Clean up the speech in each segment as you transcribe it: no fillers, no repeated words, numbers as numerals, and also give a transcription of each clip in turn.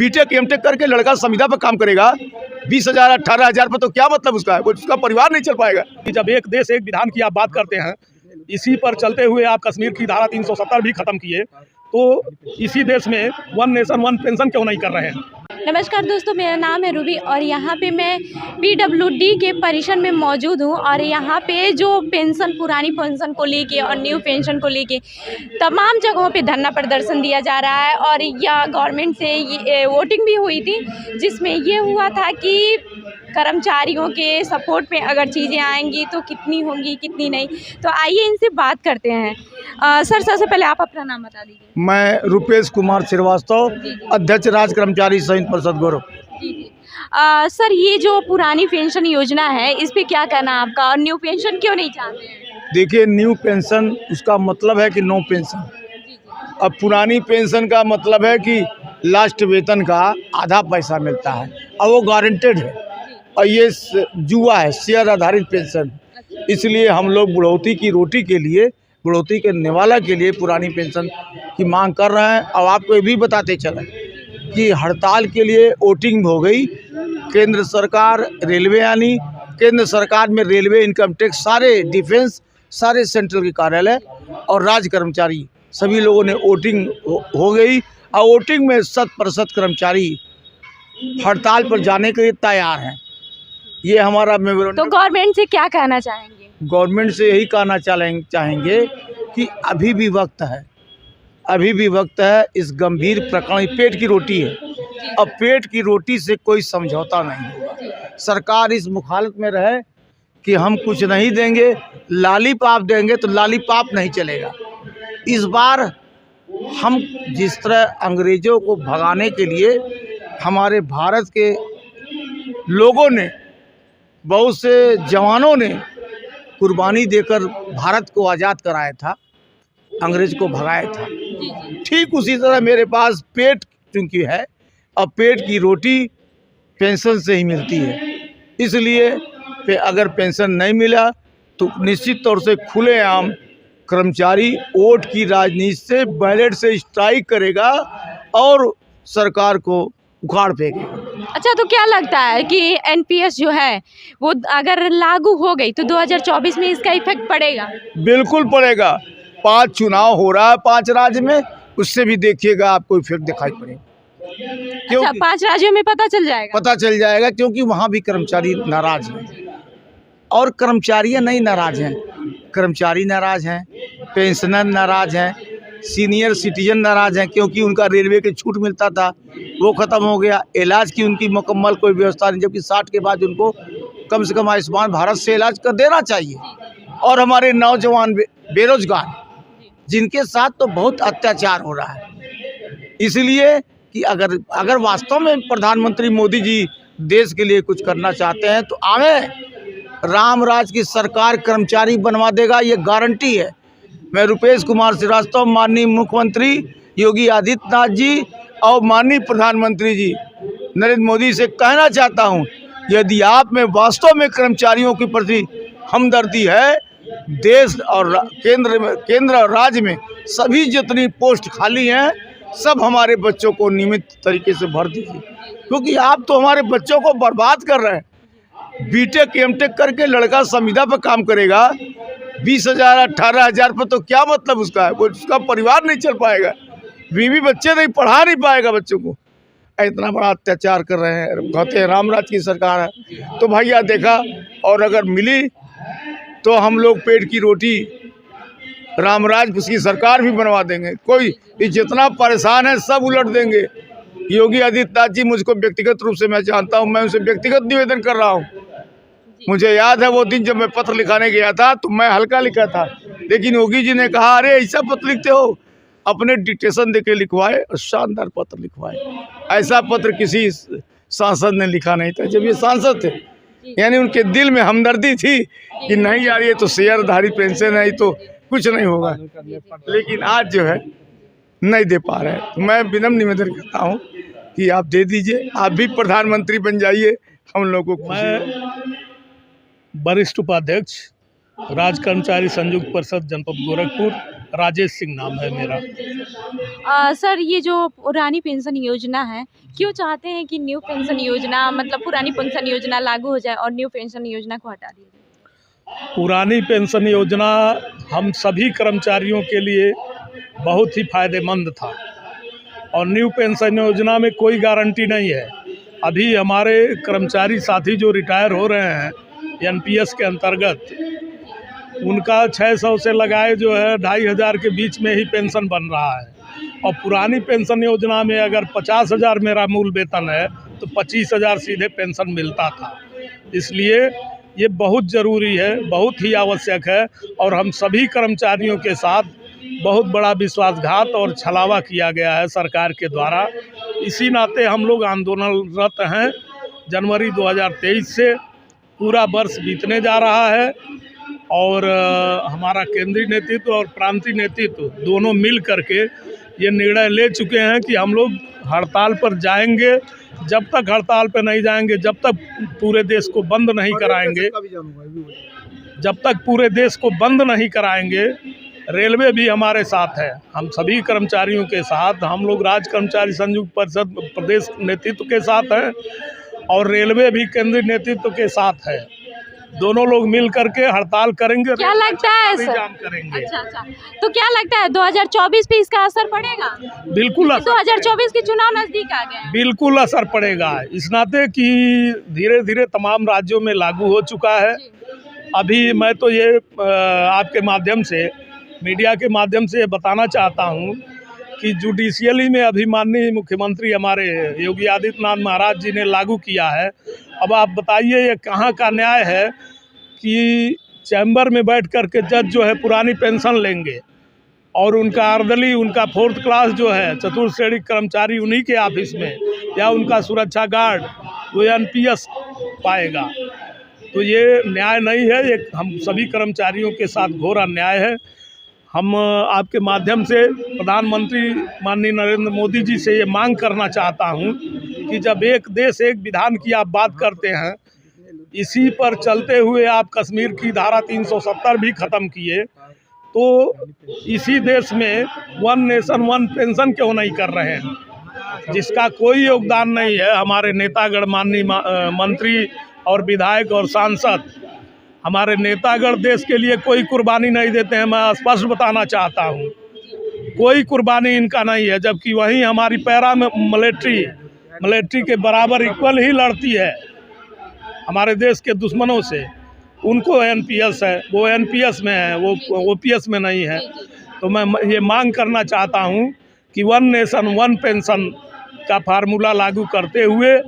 BTech MTech करके लड़का संविदा पर काम करेगा, 20,000 18,000 पर तो क्या मतलब उसका है, उसका परिवार नहीं चल पाएगा। जब एक देश एक विधान की आप बात करते हैं, इसी पर चलते हुए आप कश्मीर की धारा 370 भी खत्म किए, तो इसी देश में वन नेशन वन पेंशन क्यों नहीं कर रहे हैं? नमस्कार दोस्तों, मेरा नाम है रूबी और यहाँ पे मैं पीडब्ल्यूडी के परिसर में मौजूद हूँ। और यहाँ पे जो पेंशन, पुरानी पेंशन को लेके और न्यू पेंशन को लेके तमाम जगहों पे धरना प्रदर्शन दिया जा रहा है। और यह गवर्नमेंट से ये वोटिंग भी हुई थी, जिसमें ये हुआ था कि कर्मचारियों के सपोर्ट में अगर चीज़ें आएंगी तो कितनी होंगी कितनी नहीं। तो आइए इनसे बात करते हैं। सर, सबसे पहले आप अपना नाम बता दीजिए। मैं रुपेश कुमार श्रीवास्तव, अध्यक्ष राज्य कर्मचारी संयुक्त परिषद गौरव। जी। सर, ये जो पुरानी पेंशन योजना है, इस पे क्या कहना है आपका, और न्यू पेंशन क्यों नहीं चाहते हैं? देखिए, न्यू पेंशन उसका मतलब है कि नो पेंशन। अब पुरानी पेंशन का मतलब है कि लास्ट वेतन का आधा पैसा मिलता है और वो गारंटेड है। और ये जुआ है, शेयर आधारित पेंशन। इसलिए हम लोग बुढ़ौती की रोटी के लिए, बुढ़ौती के निवाला के लिए पुरानी पेंशन की मांग कर रहे हैं। और आपको ये भी बताते चलें कि हड़ताल के लिए वोटिंग हो गई। केंद्र सरकार, रेलवे, यानी केंद्र सरकार में रेलवे, इनकम टैक्स, सारे डिफेंस, सारे सेंट्रल के कार्यालय और राज्य कर्मचारी, सभी लोगों ने वोटिंग हो गई। और वोटिंग में 100% कर्मचारी हड़ताल पर जाने के लिए तैयार हैं। ये हमारा तो गवर्नमेंट से क्या कहना चाहेंगे? गवर्नमेंट से यही कहना चाहेंगे कि अभी भी वक्त है, अभी भी वक्त है। इस गंभीर प्रकरण, पेट की रोटी है, अब पेट की रोटी से कोई समझौता नहीं होगा। सरकार इस मुखालत में रहे कि हम कुछ नहीं देंगे, लालीपाप देंगे, तो लालीपाप नहीं चलेगा। इस बार हम जिस तरह अंग्रेज़ों को भगाने के लिए हमारे भारत के लोगों ने, बहुत से जवानों ने कुर्बानी देकर भारत को आज़ाद कराया था, अंग्रेज को भगाया था, ठीक उसी तरह मेरे पास पेट चूँकि है, अब पेट की रोटी पेंशन से ही मिलती है। इसलिए अगर पेंशन नहीं मिला तो निश्चित तौर से खुलेआम कर्मचारी वोट की राजनीति से, बैलेट से स्ट्राइक करेगा और सरकार को उखाड़ फेंकेगा। अच्छा, तो क्या लगता है कि एनपीएस जो है वो अगर लागू हो गई तो 2024 में इसका इफेक्ट पड़ेगा? बिल्कुल पड़ेगा। 5 चुनाव हो रहा है 5 राज्य में, उससे भी देखिएगा आपको इफेक्ट दिखाई पड़ेगा। अच्छा, 5 राज्यों में पता चल जाएगा? पता चल जाएगा, क्योंकि वहाँ भी कर्मचारी नाराज हैं और कर्मचारियाँ नहीं नाराज हैं, कर्मचारी नाराज हैं, पेंशनर नाराज हैं, सीनियर सिटीजन नाराज हैं, क्योंकि उनका रेलवे के छूट मिलता था वो ख़त्म हो गया। इलाज की उनकी मुकम्मल कोई व्यवस्था नहीं, जबकि 60 के बाद उनको कम से कम आयुष्मान भारत से इलाज कर देना चाहिए। और हमारे नौजवान बेरोजगार, जिनके साथ तो बहुत अत्याचार हो रहा है। इसलिए कि अगर वास्तव में प्रधानमंत्री मोदी जी देश के लिए कुछ करना चाहते हैं तो आवे, रामराज की सरकार कर्मचारी बनवा देगा, ये गारंटी है। मैं रुपेश कुमार श्रीवास्तव, माननीय मुख्यमंत्री योगी आदित्यनाथ जी और माननीय प्रधानमंत्री जी नरेंद्र मोदी से कहना चाहता हूं, यदि आप में वास्तव में कर्मचारियों के प्रति हमदर्दी है, देश और केंद्र और राज्य में सभी जितनी पोस्ट खाली हैं सब हमारे बच्चों को नियमित तरीके से भर दीजिए, क्योंकि आप तो हमारे बच्चों को बर्बाद कर रहे हैं। बीटेक एमटेक करके लड़का संविदा पर काम करेगा, 20,000 18,000 पर तो क्या मतलब उसका है, उसका परिवार नहीं चल पाएगा, बीवी बच्चे नहीं पढ़ा नहीं पाएगा बच्चों को। इतना बड़ा अत्याचार कर रहे हैं, कहते हैं रामराज की सरकार है। तो भैया देखा, और अगर मिली तो हम लोग पेट की रोटी रामराज उसकी सरकार भी बनवा देंगे। कोई जितना परेशान है सब उलट देंगे। योगी आदित्यनाथ जी मुझको व्यक्तिगत रूप से मैं जानता हूँ, मैं उनसे व्यक्तिगत निवेदन कर रहा हूँ। मुझे याद है वो दिन जब मैं पत्र लिखाने गया था तो मैं हल्का लिखा था, लेकिन योगी जी ने कहा, अरे ऐसा पत्र लिखते हो, अपने डिक्टेशन देके लिखवाए और शानदार पत्र लिखवाए। ऐसा पत्र किसी सांसद ने लिखा नहीं था जब ये सांसद थे। यानी उनके दिल में हमदर्दी थी कि नहीं यार, ये तो शेयरधारी पेंशन है, तो कुछ नहीं होगा। लेकिन आज जो है नहीं दे पा रहे हैं। मैं विनम्र निवेदन करता हूँ कि आप दे दीजिए, आप भी प्रधानमंत्री बन जाइए, हम लोगों को। मैं वरिष्ठ उपाध्यक्ष राज्य कर्मचारी संयुक्त परिषद जनपद गोरखपुर, राजेश सिंह नाम है मेरा। सर ये जो पुरानी पेंशन योजना है, क्यों चाहते हैं कि न्यू पेंशन योजना मतलब पुरानी पेंशन योजना लागू हो जाए और न्यू पेंशन योजना को हटा दिया जाए? पुरानी पेंशन योजना हम सभी कर्मचारियों के लिए बहुत ही फायदेमंद था और न्यू पेंशन योजना में कोई गारंटी नहीं है। अभी हमारे कर्मचारी साथी जो रिटायर हो रहे हैं एनपीएस के अंतर्गत, उनका 600 से लगाए जो है 2500 के बीच में ही पेंशन बन रहा है और पुरानी पेंशन योजना में अगर 50,000 मेरा मूल वेतन है तो 25,000 सीधे पेंशन मिलता था। इसलिए ये बहुत ज़रूरी है, बहुत ही आवश्यक है और हम सभी कर्मचारियों के साथ बहुत बड़ा विश्वासघात और छलावा किया गया है सरकार के द्वारा। इसी नाते हम लोग आंदोलनरत हैं। जनवरी 2023 से पूरा वर्ष बीतने जा रहा है और हमारा केंद्रीय नेतृत्व और प्रांतीय नेतृत्व दोनों मिल करके ये निर्णय ले चुके हैं कि हम लोग हड़ताल पर जाएंगे। जब तक हड़ताल पर नहीं जाएंगे, जब तक पूरे देश को बंद नहीं कराएंगे, जब तक पूरे देश को बंद नहीं कराएंगे, रेलवे भी हमारे साथ है। हम सभी कर्मचारियों के साथ, हम लोग राज्य कर्मचारी संयुक्त परिषद प्रदेश नेतृत्व के साथ हैं और रेलवे भी केंद्रीय नेतृत्व के साथ है। दोनों लोग मिल करके हड़ताल करेंगे। क्या लगता है सर? जाम करेंगे। अच्छा, तो क्या लगता है 2024 पे इसका असर पड़ेगा? बिल्कुल असर 2024 के चुनाव नजदीक आ गए। बिल्कुल असर पड़ेगा, इस नाते कि धीरे धीरे तमाम राज्यों में लागू हो चुका है। अभी मैं तो ये आपके माध्यम से, मीडिया के माध्यम से बताना चाहता हूँ कि जुडिशियली में अभी माननीय मुख्यमंत्री हमारे योगी आदित्यनाथ महाराज जी ने लागू किया है। अब आप बताइए ये कहाँ का न्याय है कि चैम्बर में बैठ कर के जज जो है पुरानी पेंशन लेंगे और उनका अर्दली, उनका 4th क्लास जो है चतुर्थ श्रेणी कर्मचारी उन्हीं के ऑफिस में, या उनका सुरक्षा गार्ड वो एनपीएस पाएगा। तो ये न्याय नहीं है, ये हम सभी कर्मचारियों के साथ घोर अन्याय है। हम आपके माध्यम से प्रधानमंत्री माननीय नरेंद्र मोदी जी से ये मांग करना चाहता हूँ कि जब एक देश एक विधान की आप बात करते हैं, इसी पर चलते हुए आप कश्मीर की धारा 370 भी ख़त्म किए, तो इसी देश में वन नेशन वन पेंशन क्यों नहीं कर रहे हैं, जिसका कोई योगदान नहीं है। हमारे नेतागण, माननीय मंत्री और विधायक और सांसद, हमारे नेतागण देश के लिए कोई कुर्बानी नहीं देते हैं। मैं स्पष्ट बताना चाहता हूँ, कोई कुर्बानी इनका नहीं है, जबकि वहीं हमारी पैरा मिलिट्री के बराबर इक्वल ही लड़ती है हमारे देश के दुश्मनों से। उनको एनपीएस है, वो एनपीएस में है, वो ओपीएस में नहीं है। तो मैं ये मांग करना चाहता हूँ कि वन नेशन वन पेंशन का फार्मूला लागू करते हुए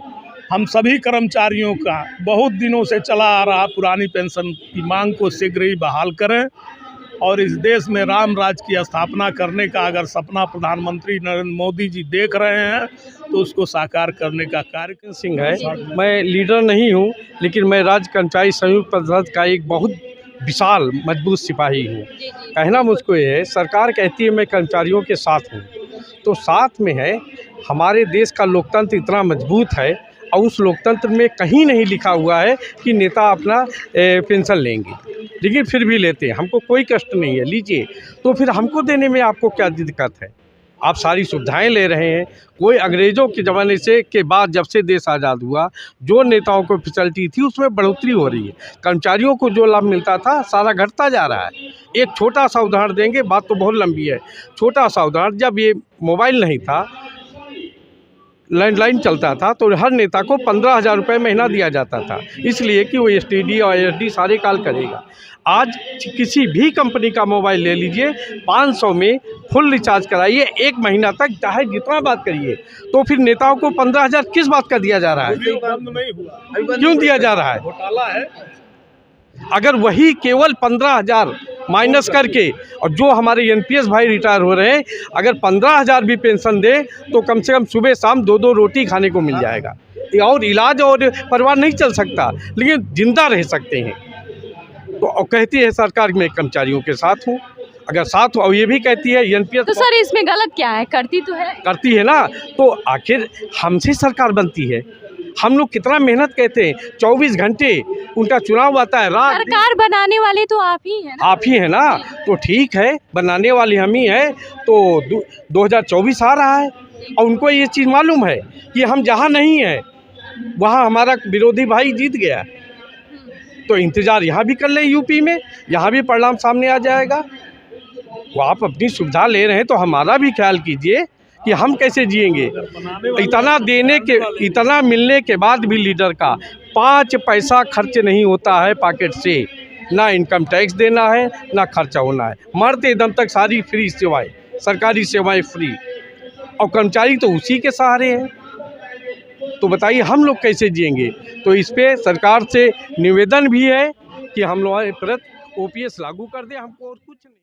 हम सभी कर्मचारियों का बहुत दिनों से चला आ रहा पुरानी पेंशन की मांग को शीघ्र ही बहाल करें और इस देश में राम राज्य की स्थापना करने का अगर सपना प्रधानमंत्री नरेंद्र मोदी जी देख रहे हैं तो उसको साकार करने का कार्य सिंह है। मैं लीडर नहीं हूं, लेकिन मैं राज्य कर्मचारी संयुक्त परिषद का एक बहुत विशाल मजबूत सिपाही हूं। कहना मुझको ये है, सरकार कहती है मैं कर्मचारियों के साथ हूं, तो साथ में है। हमारे देश का लोकतंत्र इतना मजबूत है और उस लोकतंत्र में कहीं नहीं लिखा हुआ है कि नेता अपना पेंशन लेंगे, लेकिन फिर भी लेते हैं। हमको कोई कष्ट नहीं है, लीजिए। तो फिर हमको देने में आपको क्या दिक्कत है? आप सारी सुविधाएं ले रहे हैं। कोई अंग्रेज़ों के ज़माने से के बाद जब से देश आज़ाद हुआ, जो नेताओं को फैसिलिटी थी उसमें बढ़ोतरी हो रही है। कर्मचारियों को जो लाभ मिलता था सारा घटता जा रहा है। एक छोटा सा उदाहरण देंगे, बात तो बहुत लंबी है। छोटा सा उदाहरण, जब ये मोबाइल नहीं था, लैंडलाइन चलता था, तो हर नेता को 15,000 रुपये महीना दिया जाता था, इसलिए कि वो एसटीडी और एसडी सारे कॉल करेगा। आज किसी भी कंपनी का मोबाइल ले लीजिए, 500 में फुल रिचार्ज कराइए, 1 महीना तक चाहे जितना बात करिए। तो फिर नेताओं को 15,000 किस बात का दिया जा रहा है? बंद नहीं हुआ, क्यों दिया जा रहा है? घोटाला है। अगर वही केवल 15,000 माइनस करके, और जो हमारे एनपीएस भाई रिटायर हो रहे हैं, अगर 15,000 भी पेंशन दे तो कम से कम सुबह शाम 2-2 रोटी खाने को मिल जाएगा और इलाज और परिवार नहीं चल सकता, लेकिन जिंदा रह सकते हैं। तो कहती है सरकार मैं कर्मचारियों के साथ हूँ, अगर साथ और ये भी कहती है एनपीएस, तो सर इसमें गलत क्या है? करती तो है, करती है ना, तो आखिर हमसे सरकार बनती है। हम लोग कितना मेहनत करते हैं, 24 घंटे उनका चुनाव आता है, रात दिन। सरकार बनाने वाले तो आप ही हैं ना। आप ही है ना, तो ठीक है, बनाने वाले हम ही हैं। तो 2024 आ रहा है और उनको ये चीज़ मालूम है कि हम जहाँ नहीं हैं वहाँ हमारा विरोधी भाई जीत गया। तो इंतज़ार यहाँ भी कर लें, यूपी में यहाँ भी परिणाम सामने आ जाएगा। वो आप अपनी सुविधा ले रहे हैं तो हमारा भी ख्याल कीजिए कि हम कैसे जिएंगे। इतना मिलने के बाद भी लीडर का 5 पैसा खर्च नहीं होता है पॉकेट से, ना इनकम टैक्स देना है ना खर्चा होना है। मरते दम तक सारी फ्री सेवाएं, सरकारी सेवाएं फ्री, और कर्मचारी तो उसी के सहारे हैं। तो बताइए हम लोग कैसे जिएंगे। तो इस पे सरकार से निवेदन भी है कि हम लोग प्रति OPS लागू कर दे, हमको और कुछ नहीं।